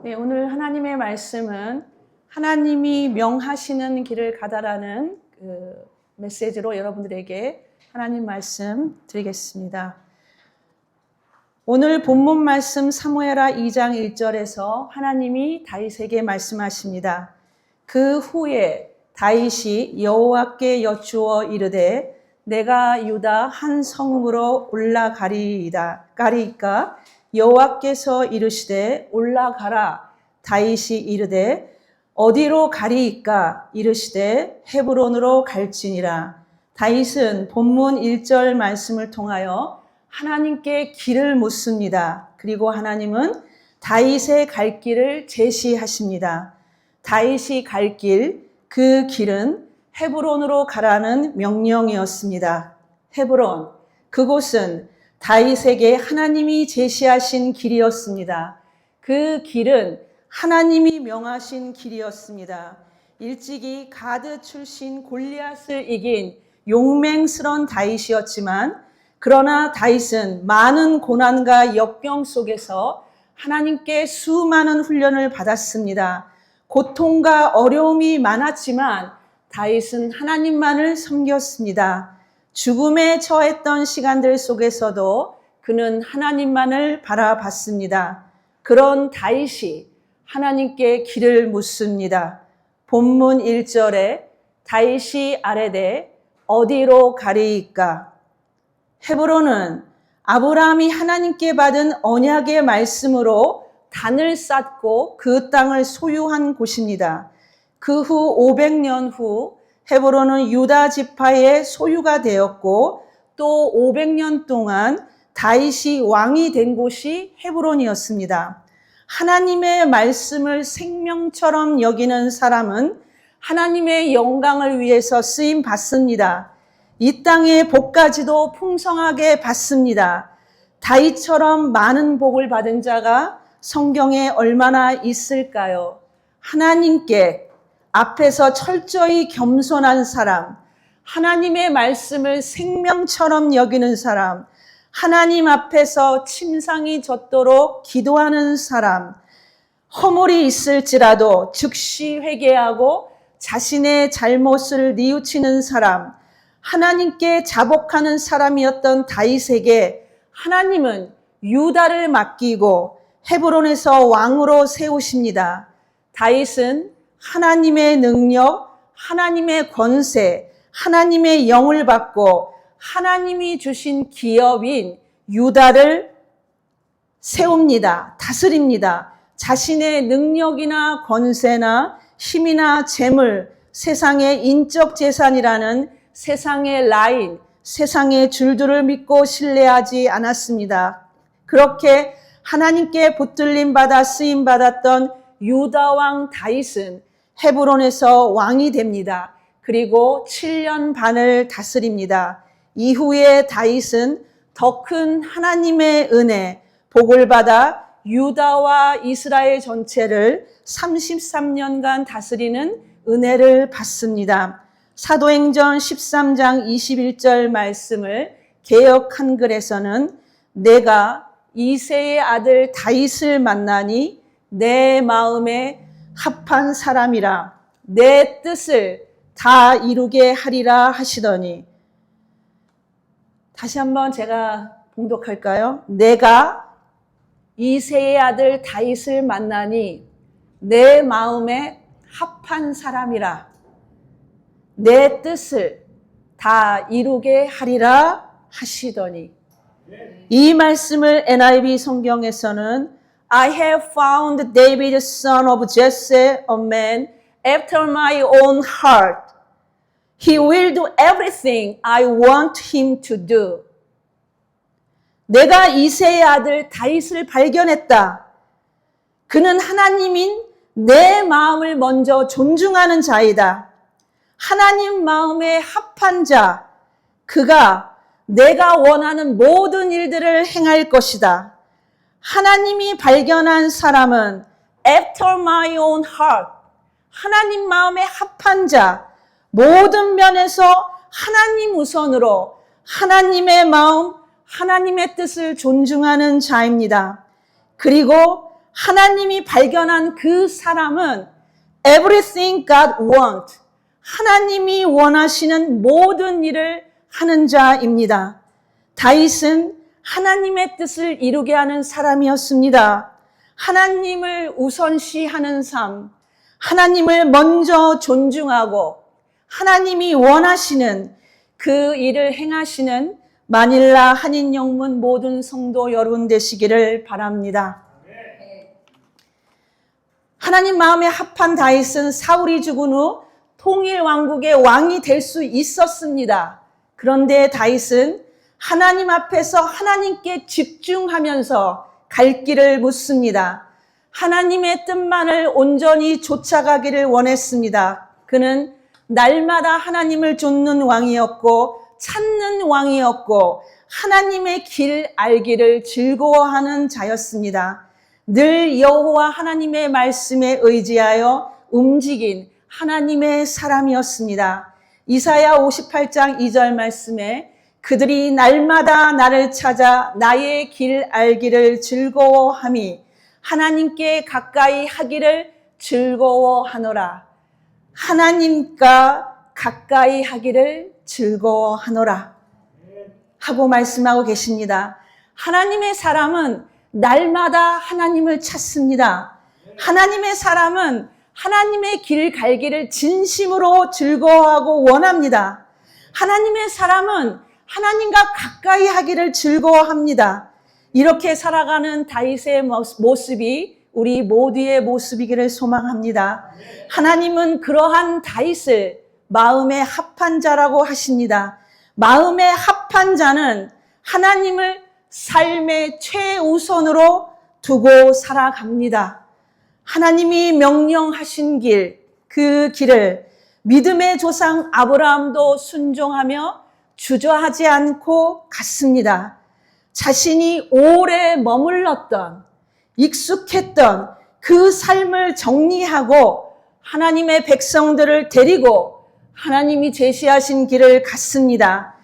네, 오늘 하나님의 말씀은 하나님이 명하시는 길을 가다라는 메시지로 여러분들에게 하나님 말씀 드리겠습니다. 오늘 본문 말씀 사무엘하 2장 1절에서 하나님이 다윗에게 말씀하십니다. 그 후에 다윗이 여호와께 여쭈어 이르되 내가 유다 한 성읍으로 올라가리이까 여호와께서 이르시되 올라가라. 다윗이 이르되 어디로 가리이까 이르시되 헤브론으로 갈지니라. 다윗은 본문 1절 말씀을 통하여 하나님께 길을 묻습니다. 그리고 하나님은 다윗의 갈 길을 제시하십니다. 다윗이 갈 길, 그 길은 헤브론으로 가라는 명령이었습니다. 헤브론, 그곳은 다윗에게 하나님이 제시하신 길이었습니다. 그 길은 하나님이 명하신 길이었습니다. 일찍이 가드 출신 골리앗을 이긴 용맹스러운 다윗이었지만 그러나 다윗은 많은 고난과 역경 속에서 하나님께 수많은 훈련을 받았습니다. 고통과 어려움이 많았지만 다윗은 하나님만을 섬겼습니다. 죽음에 처했던 시간들 속에서도 그는 하나님만을 바라봤습니다. 그런 다윗이 하나님께 길을 묻습니다. 본문 1절에 다윗이 아뢰되 어디로 가리이까? 헤브론은 아브라함이 하나님께 받은 언약의 말씀으로 단을 쌓고 그 땅을 소유한 곳입니다. 그 후 500년 후 헤브론은 유다 지파의 소유가 되었고 또 500년 동안 다윗이 왕이 된 곳이 헤브론이었습니다. 하나님의 말씀을 생명처럼 여기는 사람은 하나님의 영광을 위해서 쓰임 받습니다. 이 땅의 복까지도 풍성하게 받습니다. 다윗처럼 많은 복을 받은 자가 성경에 얼마나 있을까요? 하나님께 앞에서 철저히 겸손한 사람, 하나님의 말씀을 생명처럼 여기는 사람, 하나님 앞에서 침상이 젖도록 기도하는 사람, 허물이 있을지라도 즉시 회개하고 자신의 잘못을 뉘우치는 사람, 하나님께 자복하는 사람이었던 다윗에게 하나님은 유다를 맡기고 헤브론에서 왕으로 세우십니다. 다윗은 하나님의 능력, 하나님의 권세, 하나님의 영을 받고 하나님이 주신 기업인 유다를 세웁니다. 다스립니다. 자신의 능력이나 권세나 힘이나 재물, 세상의 인적 재산이라는 세상의 라인, 세상의 줄들을 믿고 신뢰하지 않았습니다. 그렇게 하나님께 붙들림 받아 쓰임 받았던 유다 왕 다윗은 헤브론에서 왕이 됩니다. 그리고 7년 반을 다스립니다. 이후에 다윗은 더 큰 하나님의 은혜, 복을 받아 유다와 이스라엘 전체를 33년간 다스리는 은혜를 받습니다. 사도행전 13장 21절 말씀을 개역 한글에서는 내가 이새의 아들 다윗을 만나니 내 마음에 합한 사람이라 내 뜻을 다 이루게 하리라 하시더니, 다시 한번 제가 봉독할까요? 내가 이새의 아들 다윗을 만나니 내 마음에 합한 사람이라 내 뜻을 다 이루게 하리라 하시더니, 이 말씀을 NIV 성경에서는 I have found David, son of Jesse, a man after my own heart. He will do everything I want him to do. 내가 이새의 아들 다윗을 발견했다. 그는 하나님인 내 마음을 먼저 존중하는 자이다. 하나님 마음에 합한 자, 그가 내가 원하는 모든 일들을 행할 것이다. 하나님이 발견한 사람은 after my own heart, 하나님 마음에 합한 자, 모든 면에서 하나님 우선으로 하나님의 마음, 하나님의 뜻을 존중하는 자입니다. 그리고 하나님이 발견한 그 사람은 everything God wants. 하나님이 원하시는 모든 일을 하는 자입니다. 다윗은 하나님의 뜻을 이루게 하는 사람이었습니다. 하나님을 우선시하는 삶, 하나님을 먼저 존중하고 하나님이 원하시는 그 일을 행하시는 마닐라 한인영문 모든 성도 여러분 되시기를 바랍니다. 하나님 마음에 합한 다윗은 사울이 죽은 후 통일 왕국의 왕이 될 수 있었습니다. 그런데 다윗은 하나님 앞에서 하나님께 집중하면서 갈 길을 묻습니다. 하나님의 뜻만을 온전히 쫓아가기를 원했습니다. 그는 날마다 하나님을 좇는 왕이었고 찾는 왕이었고 하나님의 길 알기를 즐거워하는 자였습니다. 늘 여호와 하나님의 말씀에 의지하여 움직인 하나님의 사람이었습니다. 이사야 58장 2절 말씀에 그들이 날마다 나를 찾아 나의 길 알기를 즐거워함이 하나님께 가까이 하기를 즐거워하노라. 하나님과 가까이 하기를 즐거워하노라 하고 말씀하고 계십니다. 하나님의 사람은 날마다 하나님을 찾습니다. 하나님의 사람은 하나님의 길 갈기를 진심으로 즐거워하고 원합니다. 하나님의 사람은 하나님과 가까이 하기를 즐거워합니다. 이렇게 살아가는 다윗의 모습이 우리 모두의 모습이기를 소망합니다. 하나님은 그러한 다윗을 마음에 합한 자라고 하십니다. 마음에 합한 자는 하나님을 삶의 최우선으로 두고 살아갑니다. 하나님이 명령하신 길, 그 길을 믿음의 조상 아브라함도 순종하며 주저하지 않고 갔습니다. 자신이 오래 머물렀던, 익숙했던 그 삶을 정리하고 하나님의 백성들을 데리고 하나님이 제시하신 길을 갔습니다.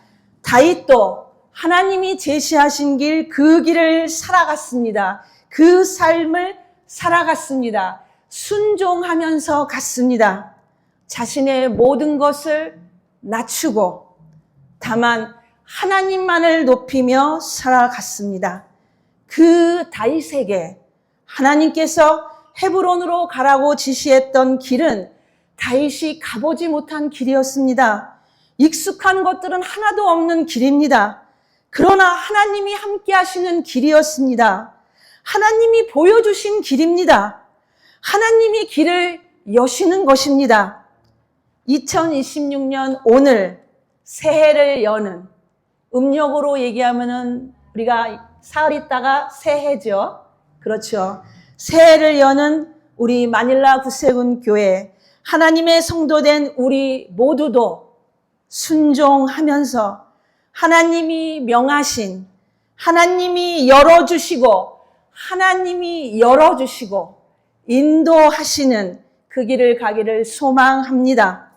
다윗도 하나님이 제시하신 길, 그 길을 살아갔습니다. 그 삶을 살아갔습니다. 순종하면서 갔습니다. 자신의 모든 것을 낮추고 다만 하나님만을 높이며 살아갔습니다. 그 다윗에게 하나님께서 헤브론으로 가라고 지시했던 길은 다윗이 가보지 못한 길이었습니다. 익숙한 것들은 하나도 없는 길입니다. 그러나 하나님이 함께 하시는 길이었습니다. 하나님이 보여주신 길입니다. 하나님이 길을 여시는 것입니다. 2026년 오늘 새해를 여는, 음력으로 얘기하면은 우리가 사흘 있다가 새해죠. 그렇죠. 새해를 여는 우리 마닐라 구세군 교회 하나님의 성도된 우리 모두도 순종하면서 하나님이 명하신, 하나님이 열어주시고 인도하시는 그 길을 가기를 소망합니다.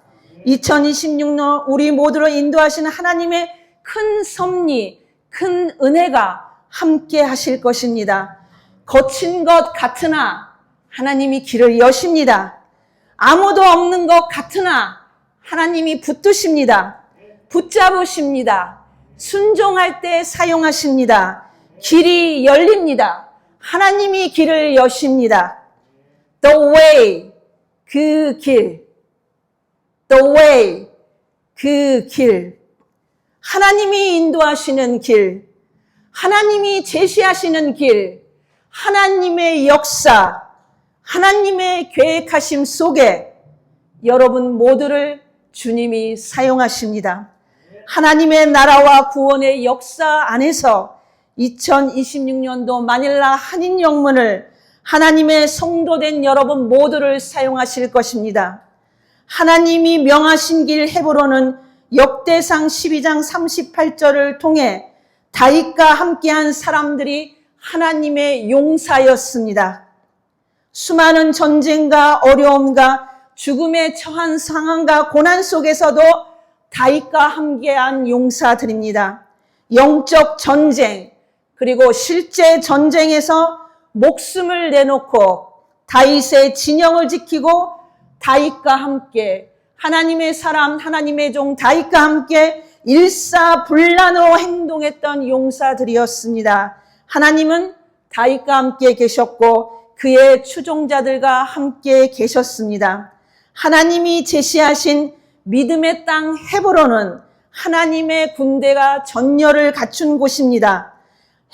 2026년 우리 모두를 인도하시는 하나님의 큰 섭리, 큰 은혜가 함께 하실 것입니다. 거친 것 같으나 하나님이 길을 여십니다. 아무도 없는 것 같으나 하나님이 붙드십니다. 붙잡으십니다. 순종할 때 사용하십니다. 길이 열립니다. 하나님이 길을 여십니다. The way, 그 길. The way, 그 길. 하나님이 인도하시는 길. 하나님이 제시하시는 길. 하나님의 역사, 하나님의 계획하심 속에 여러분 모두를 주님이 사용하십니다. 하나님의 나라와 구원의 역사 안에서 2026년도 마닐라 한인영문을 하나님의 성도된 여러분 모두를 사용하실 것입니다. 하나님이 명하신 길 헤브론은 역대상 12장 38절을 통해 다윗과 함께한 사람들이 하나님의 용사였습니다. 수많은 전쟁과 어려움과 죽음에 처한 상황과 고난 속에서도 다윗과 함께한 용사들입니다. 영적 전쟁, 그리고 실제 전쟁에서 목숨을 내놓고 다윗의 진영을 지키고 다윗과 함께 하나님의 사람, 하나님의 종 다윗과 함께 일사불란으로 행동했던 용사들이었습니다. 하나님은 다윗과 함께 계셨고 그의 추종자들과 함께 계셨습니다. 하나님이 제시하신 믿음의 땅 헤브론은 하나님의 군대가 전열을 갖춘 곳입니다.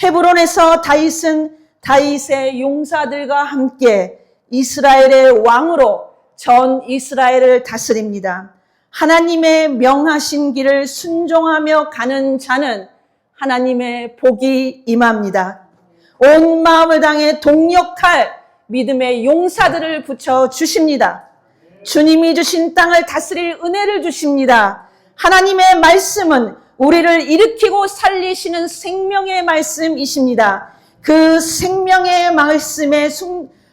헤브론에서 다윗은 다윗의 용사들과 함께 이스라엘의 왕으로 전 이스라엘을 다스립니다. 하나님의 명하신 길을 순종하며 가는 자는 하나님의 복이 임합니다. 온 마음을 다해 동력할 믿음의 용사들을 붙여주십니다. 주님이 주신 땅을 다스릴 은혜를 주십니다. 하나님의 말씀은 우리를 일으키고 살리시는 생명의 말씀이십니다. 그 생명의 말씀에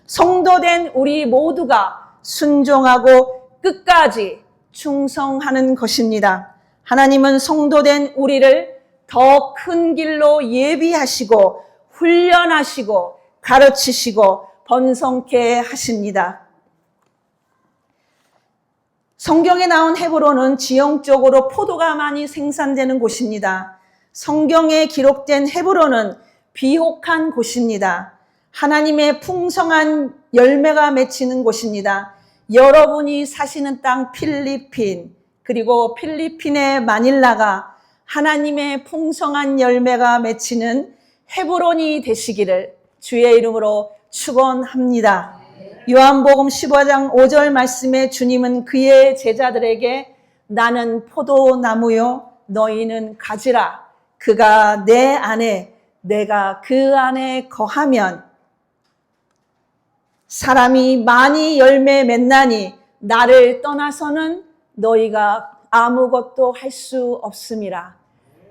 성도된 우리 모두가 순종하고 끝까지 충성하는 것입니다. 하나님은 성도된 우리를 더 큰 길로 예비하시고 훈련하시고 가르치시고 번성케 하십니다. 성경에 나온 헤브론은 지형적으로 포도가 많이 생산되는 곳입니다. 성경에 기록된 헤브론은 비옥한 곳입니다. 하나님의 풍성한 열매가 맺히는 곳입니다. 여러분이 사시는 땅 필리핀, 그리고 필리핀의 마닐라가 하나님의 풍성한 열매가 맺히는 헤브론이 되시기를 주의 이름으로 축원합니다. 요한복음 15장 5절 말씀에 주님은 그의 제자들에게 나는 포도나무요 너희는 가지라. 그가 내 안에 내가 그 안에 거하면 사람이 많이 열매 맺나니 나를 떠나서는 너희가 아무것도 할 수 없음이라.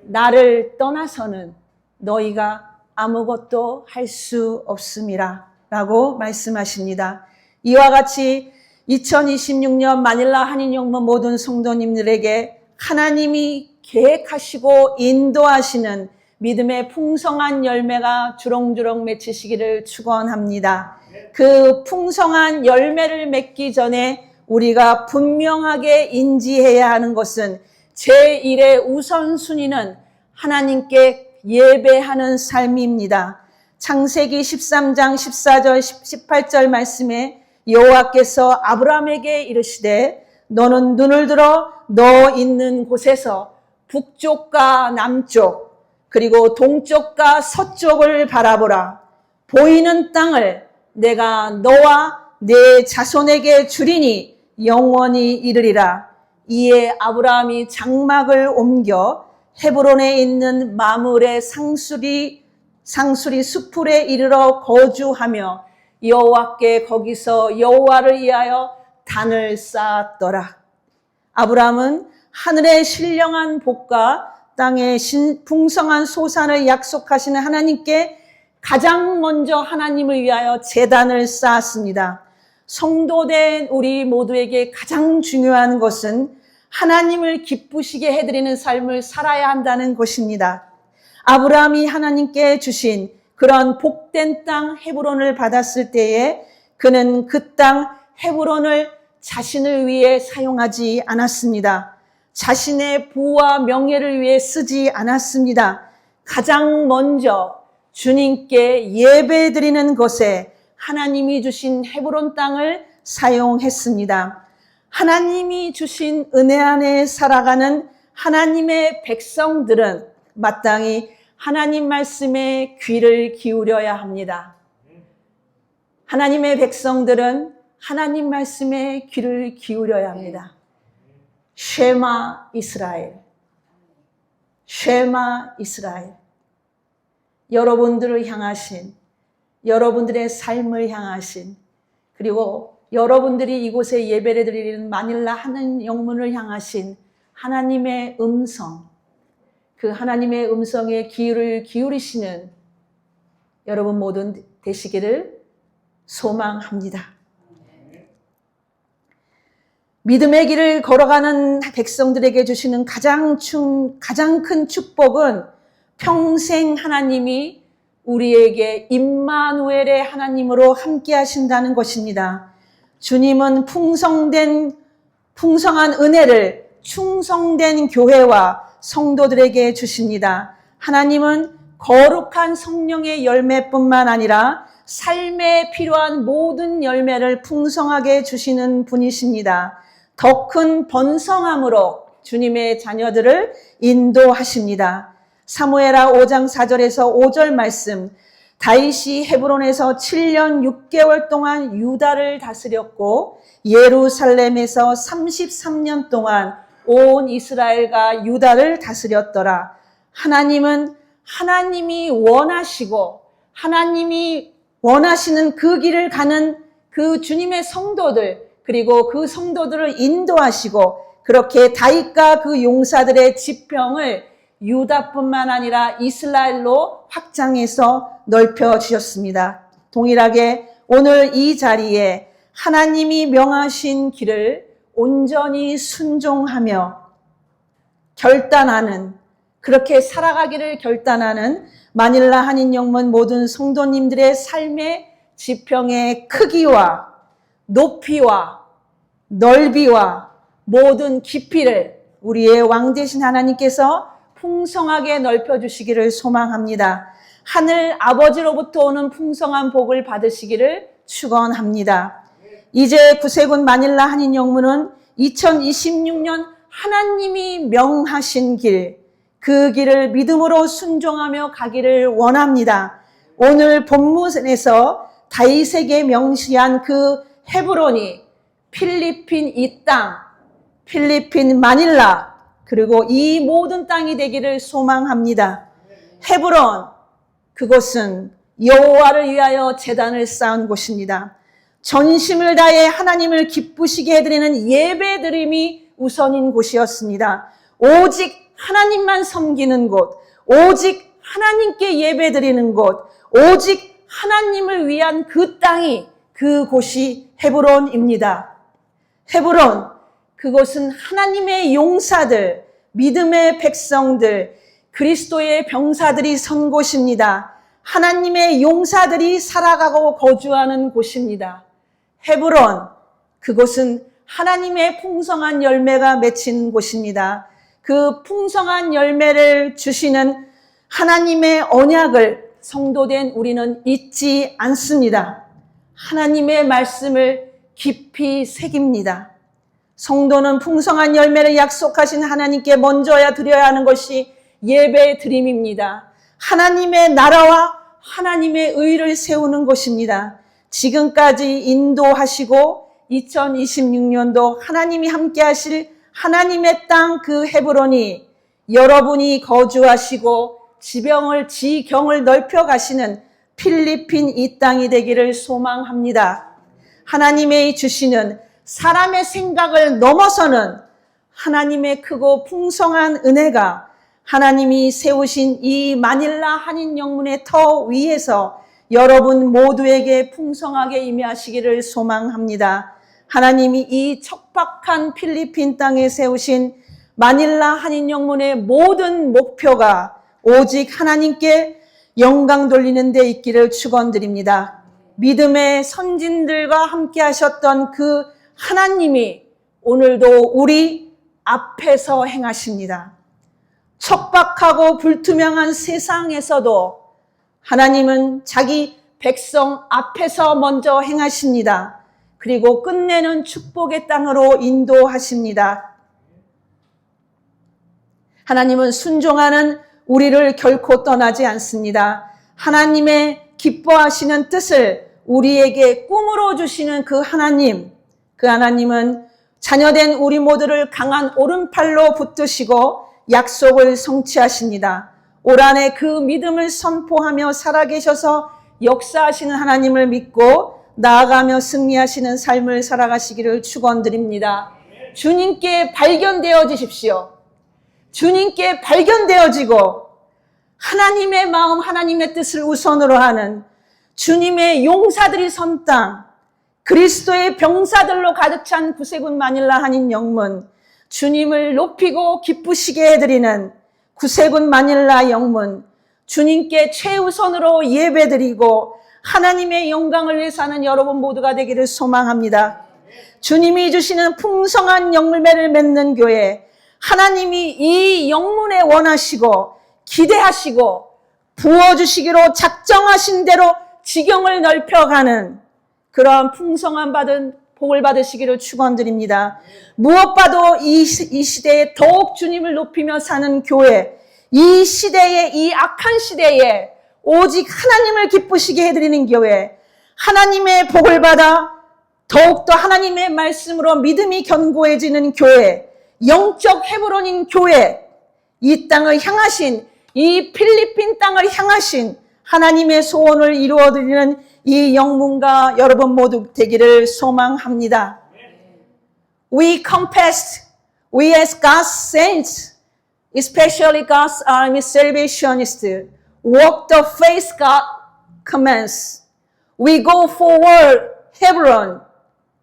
나를 떠나서는 너희가 아무것도 할 수 없음이라 라고 말씀하십니다. 이와 같이 2026년 마닐라 한인영문 모든 성도님들에게 하나님이 계획하시고 인도하시는 믿음의 풍성한 열매가 주렁주렁 맺히시기를 축원합니다. 그 풍성한 열매를 맺기 전에 우리가 분명하게 인지해야 하는 것은 제1의 우선순위는 하나님께 예배하는 삶입니다. 창세기 13장 14절 18절 말씀에 여호와께서 아브라함에게 이르시되 너는 눈을 들어 너 있는 곳에서 북쪽과 남쪽 그리고 동쪽과 서쪽을 바라보라. 보이는 땅을 내가 너와 내 자손에게 주리니 영원히 이르리라. 이에 아브라함이 장막을 옮겨 헤브론에 있는 마므레 상수리 수풀에 이르러 거주하며 여호와께 거기서 여호와를 위하여 단을 쌓았더라. 아브라함은 하늘의 신령한 복과 땅의 풍성한 소산을 약속하시는 하나님께 가장 먼저 하나님을 위하여 제단을 쌓았습니다. 성도된 우리 모두에게 가장 중요한 것은 하나님을 기쁘시게 해드리는 삶을 살아야 한다는 것입니다. 아브라함이 하나님께 주신 그런 복된 땅 헤브론을 받았을 때에 그는 그 땅 헤브론을 자신을 위해 사용하지 않았습니다. 자신의 부와 명예를 위해 쓰지 않았습니다. 가장 먼저 주님께 예배드리는 것에 하나님이 주신 헤브론 땅을 사용했습니다. 하나님이 주신 은혜 안에 살아가는 하나님의 백성들은 마땅히 하나님 말씀에 귀를 기울여야 합니다. 하나님의 백성들은 하나님 말씀에 귀를 기울여야 합니다. 쉐마 이스라엘, 쉐마 이스라엘. 여러분들을 향하신, 여러분들의 삶을 향하신, 그리고 여러분들이 이곳에 예배를 드리는 마닐라 하는 영문을 향하신 하나님의 음성, 그 하나님의 음성에 귀를 기울이시는 여러분 모두 되시기를 소망합니다. 믿음의 길을 걸어가는 백성들에게 주시는 가장 큰 축복은 평생 하나님이 우리에게 임마누엘의 하나님으로 함께 하신다는 것입니다. 주님은 풍성한 은혜를 충성된 교회와 성도들에게 주십니다. 하나님은 거룩한 성령의 열매뿐만 아니라 삶에 필요한 모든 열매를 풍성하게 주시는 분이십니다. 더 큰 번성함으로 주님의 자녀들을 인도하십니다. 사무엘하 5장 4절에서 5절 말씀, 다윗이 헤브론에서 7년 6개월 동안 유다를 다스렸고 예루살렘에서 33년 동안 온 이스라엘과 유다를 다스렸더라. 하나님은 하나님이 원하시고 하나님이 원하시는 그 길을 가는 그 주님의 성도들, 그리고 그 성도들을 인도하시고 그렇게 다윗과 그 용사들의 지평을 유다뿐만 아니라 이스라엘로 확장해서 넓혀 주셨습니다. 동일하게 오늘 이 자리에 하나님이 명하신 길을 온전히 순종하며 결단하는, 그렇게 살아가기를 결단하는 마닐라 한인영문 모든 성도님들의 삶의 지평의 크기와 높이와 넓이와 모든 깊이를 우리의 왕 되신 하나님께서 풍성하게 넓혀주시기를 소망합니다. 하늘 아버지로부터 오는 풍성한 복을 받으시기를 축원합니다. 이제 구세군 마닐라 한인영문은 2026년 하나님이 명하신 길, 그 길을 믿음으로 순종하며 가기를 원합니다. 오늘 본문에서 다윗에게 명시한 그 헤브론이 필리핀 이 땅, 필리핀 마닐라, 그리고 이 모든 땅이 되기를 소망합니다. 헤브론, 그곳은 여호와를 위하여 제단을 쌓은 곳입니다. 전심을 다해 하나님을 기쁘시게 해드리는 예배드림이 우선인 곳이었습니다. 오직 하나님만 섬기는 곳, 오직 하나님께 예배드리는 곳, 오직 하나님을 위한 그 땅이, 그곳이 헤브론입니다. 헤브론, 그곳은 하나님의 용사들, 믿음의 백성들, 그리스도의 병사들이 선 곳입니다. 하나님의 용사들이 살아가고 거주하는 곳입니다. 헤브론, 그곳은 하나님의 풍성한 열매가 맺힌 곳입니다. 그 풍성한 열매를 주시는 하나님의 언약을 성도된 우리는 잊지 않습니다. 하나님의 말씀을 깊이 새깁니다. 성도는 풍성한 열매를 약속하신 하나님께 먼저야 드려야 하는 것이 예배 드림입니다. 하나님의 나라와 하나님의 의를 세우는 것입니다. 지금까지 인도하시고 2026년도 하나님이 함께 하실 하나님의 땅 그 헤브론이 여러분이 거주하시고 지경을 넓혀 가시는 필리핀 이 땅이 되기를 소망합니다. 하나님의 주시는 사람의 생각을 넘어서는 하나님의 크고 풍성한 은혜가 하나님이 세우신 이 마닐라 한인영문의 터 위에서 여러분 모두에게 풍성하게 임하시기를 소망합니다. 하나님이 이 척박한 필리핀 땅에 세우신 마닐라 한인영문의 모든 목표가 오직 하나님께 영광 돌리는 데 있기를 축원드립니다. 믿음의 선진들과 함께 하셨던 그 하나님이 오늘도 우리 앞에서 행하십니다. 척박하고 불투명한 세상에서도 하나님은 자기 백성 앞에서 먼저 행하십니다. 그리고 끝내는 축복의 땅으로 인도하십니다. 하나님은 순종하는 우리를 결코 떠나지 않습니다. 하나님의 기뻐하시는 뜻을 우리에게 꿈으로 주시는 그 하나님은 자녀된 우리 모두를 강한 오른팔로 붙드시고 약속을 성취하십니다. 올 한해 그 믿음을 선포하며 살아계셔서 역사하시는 하나님을 믿고 나아가며 승리하시는 삶을 살아가시기를 축원드립니다. 주님께 발견되어지십시오. 주님께 발견되어지고 하나님의 마음, 하나님의 뜻을 우선으로 하는 주님의 용사들이 선 땅, 그리스도의 병사들로 가득 찬 구세군 마닐라 한인영문, 주님을 높이고 기쁘시게 해드리는 구세군 마닐라 영문, 주님께 최우선으로 예배드리고 하나님의 영광을 위해 사는 여러분 모두가 되기를 소망합니다. 주님이 주시는 풍성한 열매를 맺는 교회, 하나님이 이 영문에 원하시고 기대하시고 부어주시기로 작정하신 대로 지경을 넓혀가는 그러한 풍성한 복을 받으시기를 축원드립니다. 무엇봐도 이 시대에 더욱 주님을 높이며 사는 교회, 이 시대에, 이 악한 시대에 오직 하나님을 기쁘시게 해드리는 교회, 하나님의 복을 받아 더욱더 하나님의 말씀으로 믿음이 견고해지는 교회, 영적 헤브론인 교회, 이 땅을 향하신, 이 필리핀 땅을 향하신 하나님의 소원을 이루어드리는 이 영문가 여러분 모두 되기를 소망합니다. We as God's saints, especially God's army salvationists, walk the faith God commands. We go forward, Hebron,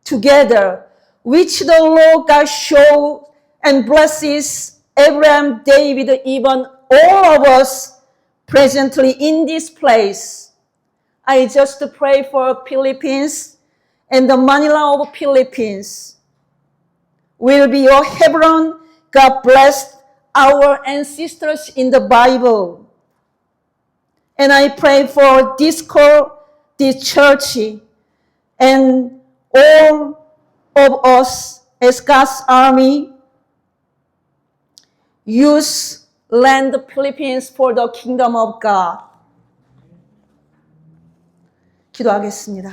together, which the Lord God showed and blesses Abraham, David, even all of us presently in this place. I just pray for Philippines and the Manila of Philippines will be your Hebron. God bless our ancestors in the Bible. And I pray for this call, this church, and all of us as God's army use land the Philippines for the kingdom of God. 기도하겠습니다.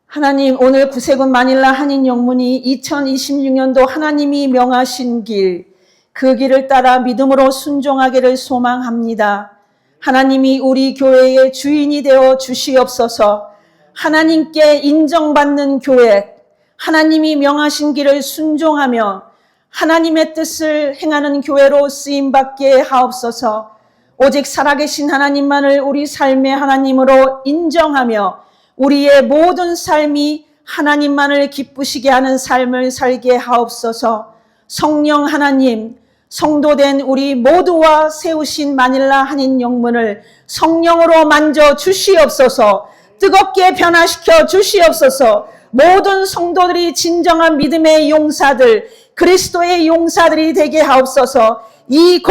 하나님, 오늘 구세군 마닐라 한인 영문이 2026년도 하나님이 명하신 길, 그 길을 따라 믿음으로 순종하기를 소망합니다. 하나님이 우리 교회의 주인이 되어 주시옵소서. 하나님께 인정받는 교회, 하나님이 명하신 길을 순종하며 하나님의 뜻을 행하는 교회로 쓰임받게 하옵소서. 오직 살아계신 하나님만을 우리 삶의 하나님으로 인정하며 우리의 모든 삶이 하나님만을 기쁘시게 하는 삶을 살게 하옵소서. 성령 하나님, 성도된 우리 모두와 세우신 마닐라 한인 영문을 성령으로 만져 주시옵소서. 뜨겁게 변화시켜 주시옵소서. 모든 성도들이 진정한 믿음의 용사들, 그리스도의 용사들이 되게 하옵소서. 이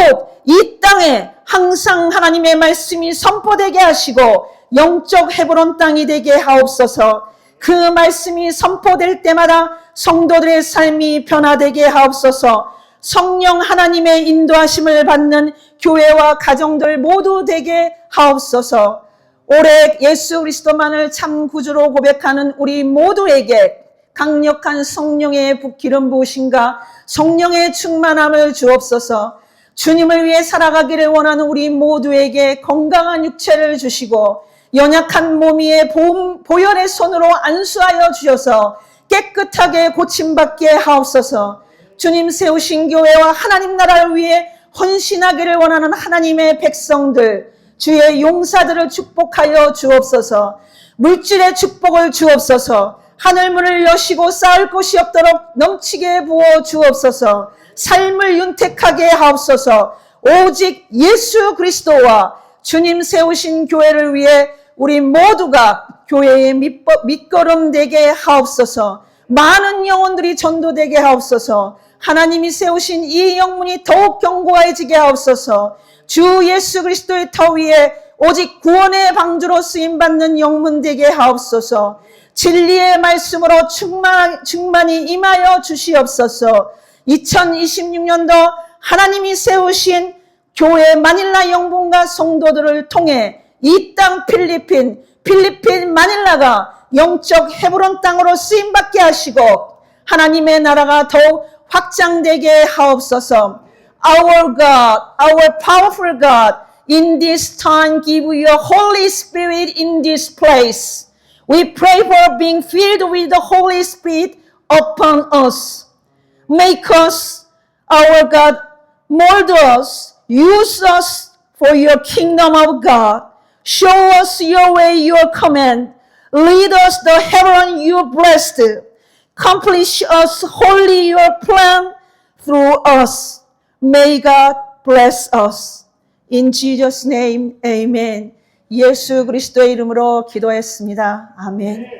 땅에 항상 하나님의 말씀이 선포되게 하시고 영적 헤브론 땅이 되게 하옵소서. 그 말씀이 선포될 때마다 성도들의 삶이 변화되게 하옵소서. 성령 하나님의 인도하심을 받는 교회와 가정들 모두 되게 하옵소서. 올해 예수 그리스도만을 참 구주로 고백하는 우리 모두에게 강력한 성령의 기름 부으심과 성령의 충만함을 주옵소서. 주님을 위해 살아가기를 원하는 우리 모두에게 건강한 육체를 주시고 연약한 몸 위에 보혈의 손으로 안수하여 주셔서 깨끗하게 고침받게 하옵소서. 주님 세우신 교회와 하나님 나라를 위해 헌신하기를 원하는 하나님의 백성들, 주의 용사들을 축복하여 주옵소서. 물질의 축복을 주옵소서. 하늘문을 여시고 쌓을 곳이 없도록 넘치게 부어 주옵소서. 삶을 윤택하게 하옵소서. 오직 예수 그리스도와 주님 세우신 교회를 위해 우리 모두가 교회의 밑거름 되게 하옵소서. 많은 영혼들이 전도되게 하옵소서. 하나님이 세우신 이 영문이 더욱 견고해지게 하옵소서. 주 예수 그리스도의 터 위에 오직 구원의 방주로 쓰임받는 영문 되게 하옵소서. 진리의 말씀으로 충만히 임하여 주시옵소서. 2026년도 하나님이 세우신 교회 마닐라 영분과 성도들을 통해 이 땅 필리핀 마닐라가 영적 헤브론 땅으로 쓰임받게 하시고 하나님의 나라가 더욱 확장되게 하옵소서. Our God, our powerful God, in this time give your Holy Spirit in this place. We pray for being filled with the Holy Spirit upon us. Make us, our God, mold us, use us for your kingdom of God. Show us your way, your command. Lead us the heaven you blessed. Accomplish us wholly your plan through us. May God bless us. In Jesus' name, amen. 예수 그리스도의 이름으로 기도했습니다. 아멘.